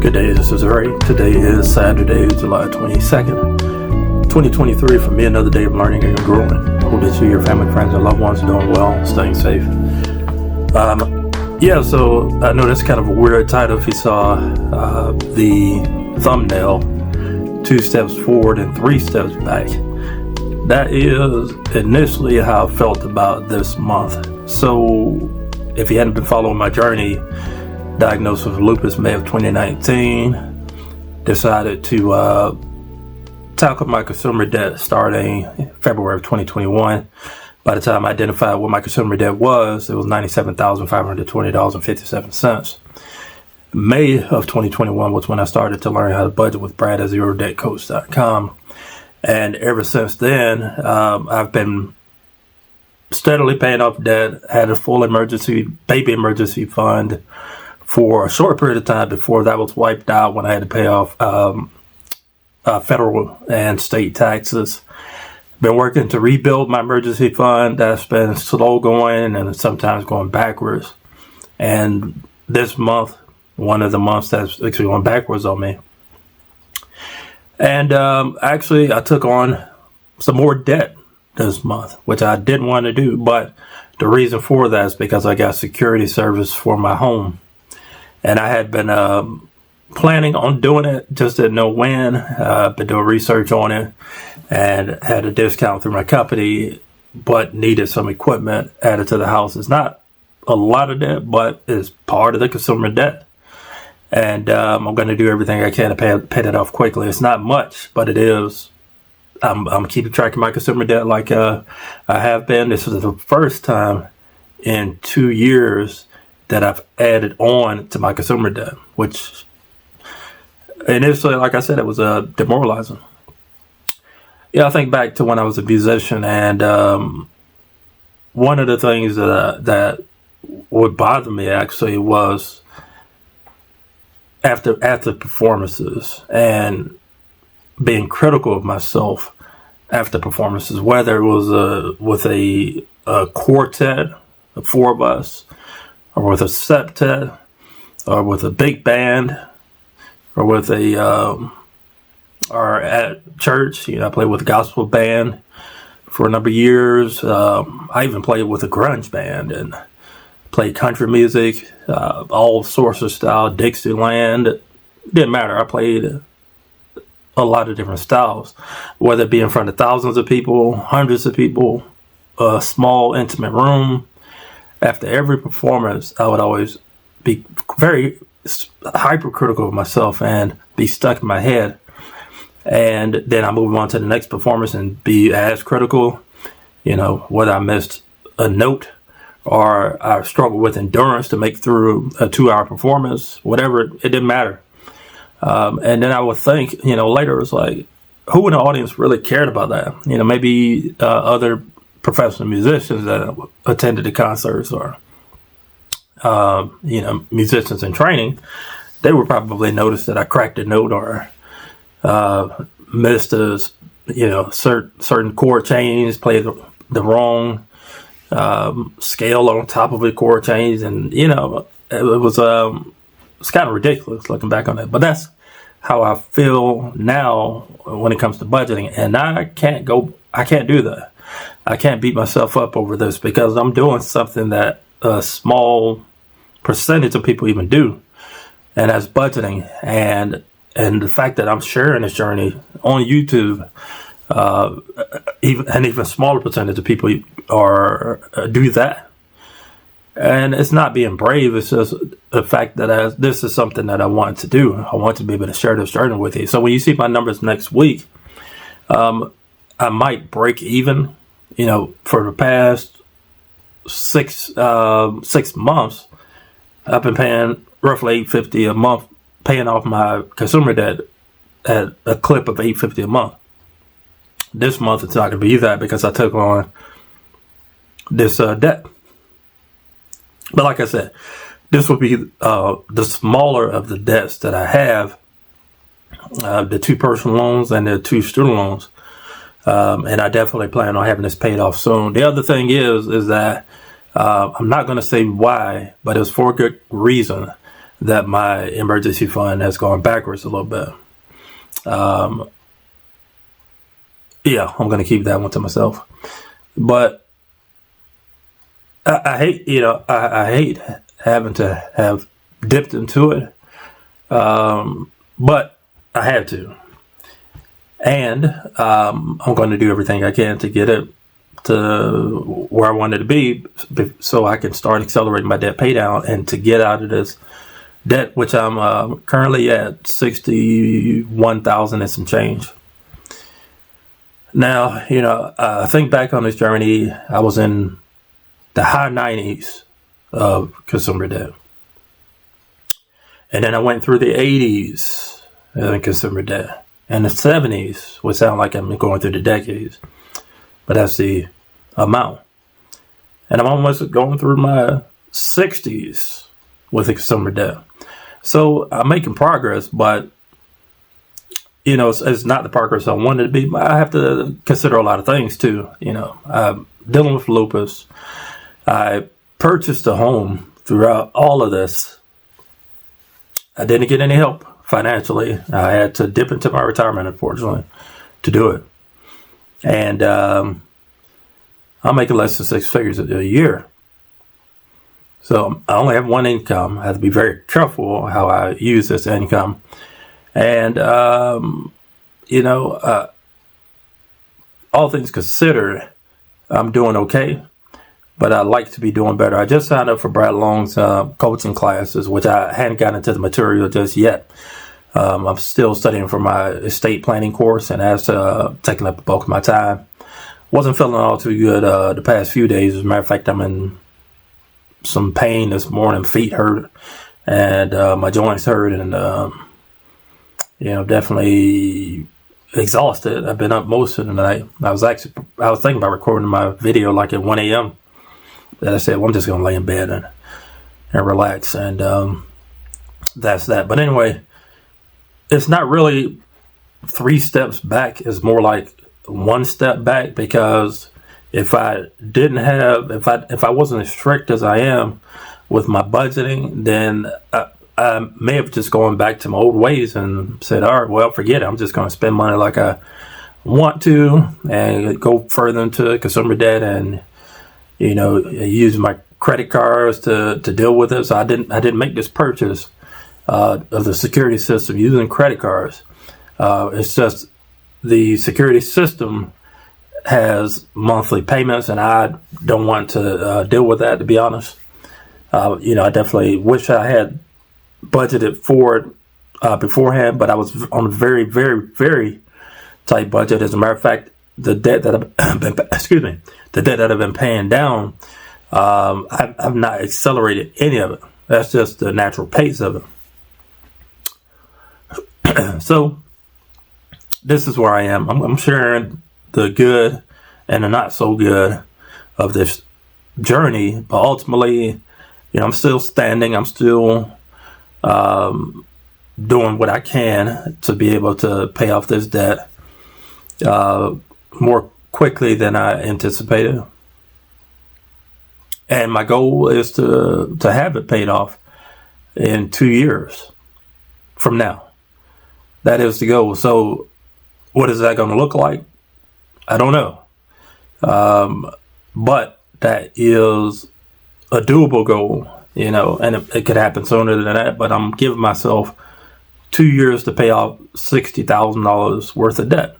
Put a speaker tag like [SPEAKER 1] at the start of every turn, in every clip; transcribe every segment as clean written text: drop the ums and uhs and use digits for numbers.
[SPEAKER 1] Good day, this is Ray. Today is Saturday, July 22nd, 2023. For me, another day of learning and growing. Hope that you, your family, friends, and loved ones are doing well, staying safe. So I know that's kind of a weird title if you saw the thumbnail, 2 steps forward and 3 steps back. That is initially how I felt about this month. So if you hadn't been following my journey, diagnosed with lupus May of 2019, decided to tackle my consumer debt starting February of 2021. By the time I identified what my consumer debt was, it was $97,520.57. May of 2021 was when I started to learn how to budget with Brad at ZeroDebtCoach.com. And ever since then, I've been steadily paying off debt, had a full baby emergency fund for a short period of time before that was wiped out when I had to pay off federal and state taxes. Been working to rebuild my emergency fund. That's been slow going and sometimes going backwards. And this month, one of the months that's actually going backwards on me. And actually, I took on some more debt this month, which I didn't want to do. But the reason for that is because I got security service for my home. And I had been planning on doing it, just didn't know when. Been doing research on it and had a discount through my company, but needed some equipment added to the house. It's not a lot of debt, but it's part of the consumer debt. And I'm going to do everything I can to pay that off quickly. It's not much, but it is. I'm keeping track of my consumer debt like I have been. This is the first time in 2 years that I've added on to my consumer debt, which initially, like I said, it was demoralizing. Yeah, I think back to when I was a musician, and one of the things that would bother me actually was after performances and being critical of myself after performances, whether it was with a quartet of 4 of us, or with a septet, or with a big band, or with or at church. I played with a gospel band for a number of years. I even played with a grunge band and played country music, all sorts of style, Dixieland. It didn't matter. I played a lot of different styles, whether it be in front of thousands of people, hundreds of people, a small intimate room. After every performance, I would always be very hypercritical of myself and be stuck in my head. And then I move on to the next performance and be as critical, whether I missed a note or I struggled with endurance to make through a 2-hour performance, whatever, it didn't matter. And then I would think, later it was like, who in the audience really cared about that? Maybe other professional musicians that attended the concerts or, musicians in training, they would probably notice that I cracked a note or missed a, certain chord change, played the wrong scale on top of a chord change. And, it was it's kind of ridiculous looking back on that. But that's how I feel now when it comes to budgeting. And I can't do that. I can't beat myself up over this because I'm doing something that a small percentage of people even do, and that's budgeting. And the fact that I'm sharing this journey on YouTube, even smaller percentage of people do that. And it's not being brave. It's just the fact that this is something that I want to do. I want to be able to share this journey with you. So when you see my numbers next week, I might break even. For the past 6 months, I've been paying roughly $850 a month, paying off my consumer debt at a clip of $850 a month. This month it's not going to be that because I took on this debt. But like I said, this will be the smaller of the debts that I have, the 2 personal loans and the 2 student loans. And I definitely plan on having this paid off soon. The other thing is that I'm not going to say why, but it's for a good reason. that my emergency fund has gone backwards a little bit. Yeah, I'm going to keep that one to myself. But I hate, I hate having to have dipped into it. But I had to. And I'm going to do everything I can to get it to where I wanted to be so I can start accelerating my debt pay down and to get out of this debt, which I'm currently at $61,000 and some change. Now, I think back on this journey, I was in the high 90s of consumer debt. And then I went through the 80s in consumer debt. And the 70s would sound like I'm going through the decades. But that's the amount. And I'm almost going through my 60s with the consumer debt. So I'm making progress, but, it's not the progress I wanted to be. I have to consider a lot of things, too. I'm dealing with lupus. I purchased a home throughout all of this. I didn't get any help financially. I had to dip into my retirement, unfortunately, to do it. And I'm making less than six figures a year. So I only have one income. I have to be very careful how I use this income. And, all things considered, I'm doing okay. But I'd like to be doing better. I just signed up for Brad Long's coaching classes, which I hadn't gotten into the material just yet. I'm still studying for my estate planning course, and that's taking up the bulk of my time. Wasn't feeling all too good the past few days. As a matter of fact, I'm in some pain this morning. Feet hurt, and my joints hurt, and definitely exhausted. I've been up most of the night. I was thinking about recording my video like at 1 a.m. That I said, well, I'm just going to lay in bed and relax. And that's that. But anyway, it's not really 3 steps back. It's more like 1 step back, because if I wasn't as strict as I am with my budgeting, then I may have just gone back to my old ways and said, all right, well, forget it. I'm just going to spend money like I want to and go further into consumer debt and use my credit cards to deal with it. So I didn't make this purchase of the security system using credit cards. It's just the security system has monthly payments, and I don't want to deal with that, to be honest. I definitely wish I had budgeted for it beforehand, but I was on a very, very, very tight budget. As a matter of fact, the debt that I've been paying down, I've not accelerated any of it. That's just the natural pace of it. So this is where I am. I'm sharing the good and the not so good of this journey, but ultimately, I'm still standing. I'm still doing what I can to be able to pay off this debt more quickly than I anticipated. And my goal is to have it paid off in 2 years from now. That is the goal. So what is that going to look like? I don't know. But that is a doable goal, and it could happen sooner than that. But I'm giving myself 2 years to pay off $60,000 worth of debt,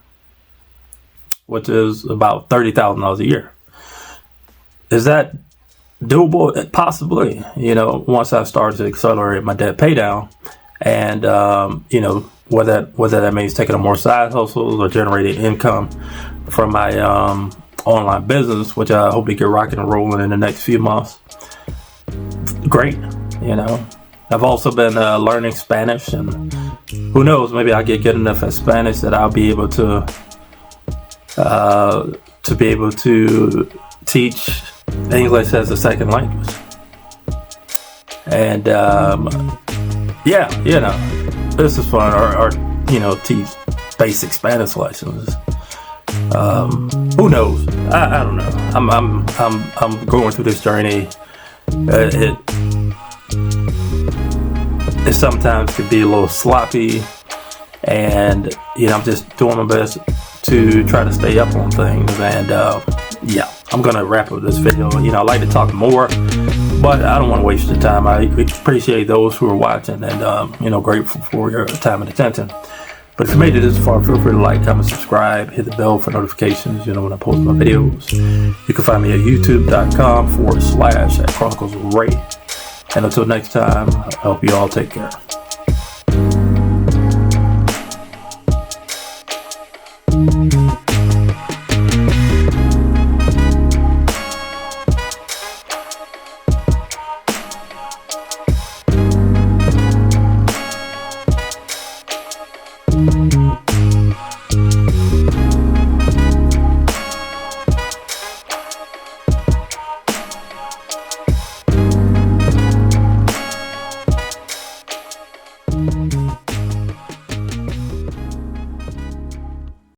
[SPEAKER 1] which is about $30,000 a year. Is that doable? Possibly, once I start to accelerate my debt pay down, and whether that means taking on more side hustles or generating income from my online business, which I hope to get rocking and rolling in the next few months. Great, I've also been learning Spanish, and who knows, maybe I'll get good enough at Spanish that I'll be able to teach English as a second language. And this is fun, or teach basic Spanish lessons. Who knows? I don't know. I'm going through this journey. it sometimes could be a little sloppy, and I'm just doing my best to try to stay up on things. And yeah, I'm gonna wrap up this video. I like to talk more, but I don't want to waste your time. I appreciate those who are watching, and grateful for your time and attention. But if you made it this far, feel free to like, comment, subscribe, hit the bell for notifications, when I post my videos. You can find me at youtube.com/@ChroniclesRay. And until next time, I hope you all take care.